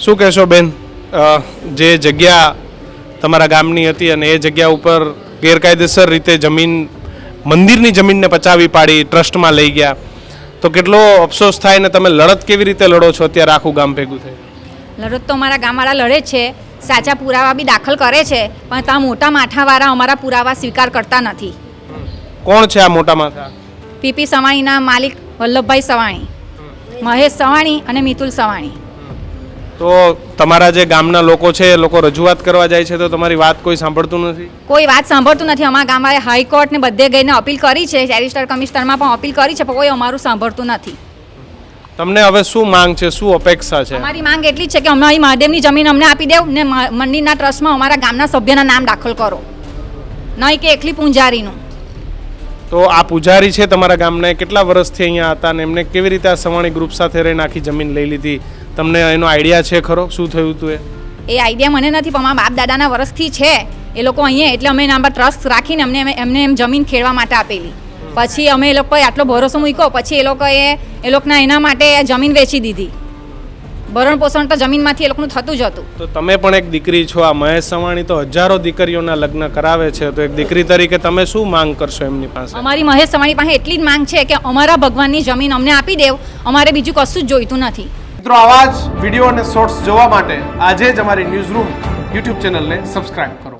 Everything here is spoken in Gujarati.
શું કહેશો બેન, જે જગ્યા તમારા ગામની હતી અને એ જગ્યા ઉપર ગેરકાયદેસર રીતે જમીન, મંદિરની જમીનને પચાવી પાડી ટ્રસ્ટમાં લઈ ગયા, તો કેટલો અફસોસ થાય ને તમે લડત કેવી રીતે લડો છો અત્યારે આખું ગામ ભેગું થઈ? લડત તો અમારા ગામવાળા લડે છે, સાચા પુરાવા બી દાખલ કરે છે, પણ ત્યાં મોટા માથાવાળા અમારા પુરાવા સ્વીકાર કરતા નથી. કોણ છે આ મોટા માથા? પીપી સવાણીના માલિક વલ્લભભાઈ સવાણી, મહેશ સવાણી અને મિતુલ સવાણી. તો તમારા જે ગામના લોકો છે એ લોકો રજૂઆત કરવા જાય છે તો તમારી વાત કોઈ સાંભળતું નથી? કોઈ વાત સાંભળતું નથી. અમારા ગામવાળાએ હાઈકોર્ટ ને બધે ગઈને અપીલ કરી છે, સેરિસ્ટર કમિશનરમાં પણ અપીલ કરી છે, પણ કોઈ અમારું સાંભળતું નથી. તમને હવે શું માંગ છે, શું અપેક્ષા છે? અમારી માંગ એટલી જ છે કે અમારી મહાદેવની જમીન અમને આપી દેવ ને મંદિરના ટ્રસ્ટમાં અમારા ગામના સભ્યના નામ દાખલ કરો, નહીં કે એકલી પૂંજારીનું. તો આ પૂજારી છે તમારા ગામના, કેટલા વર્ષથી અહીંયા હતા ને એમને કેવી રીતે આ સવાણી ગ્રુપ સાથે રહીને આખી જમીન લઈ લીધી? તમને એનો આઈડિયા છે ખરો શું થયું હતું એ? એ આઈડિયા મને નથી, પણ મારા બાપ દાદાના વર્ષથી છે એ લોકો અહીંયા, એટલે અમે એના પર ટ્રસ્ટ રાખીને એમને એમ જમીન ખેડવા માટે આપેલી. પછી અમે એ લોકોએ આટલો ભરોસો મૂક્યો, પછી એ લોકોના એના માટે જમીન વેચી દીધી. ભરણ પોષણ તો જમીનમાંથી એ લોકોનું થતું જ હતું. તો તમે પણ એક દીકરી છો, આ મહેશ સવાણી તો હજારો દીકરીઓના લગ્ન કરાવે છે, તો એક દીકરી તરીકે તમે શું માંગ કરશો એમની પાસે? અમારી મહેશ સવાણી પાસે એટલી જ માંગ છે કે અમારા ભગવાનની જમીન અમને આપી દેવ, અમારે બીજું કશું જ જોઈતું નથી. મિત્રો, આવા જ વિડીયો અને શોર્ટ્સ જોવા માટે આજે જ અમારી ન્યૂઝ રૂમ યુટ્યુબ ચેનલને સબસ્ક્રાઇબ કરો.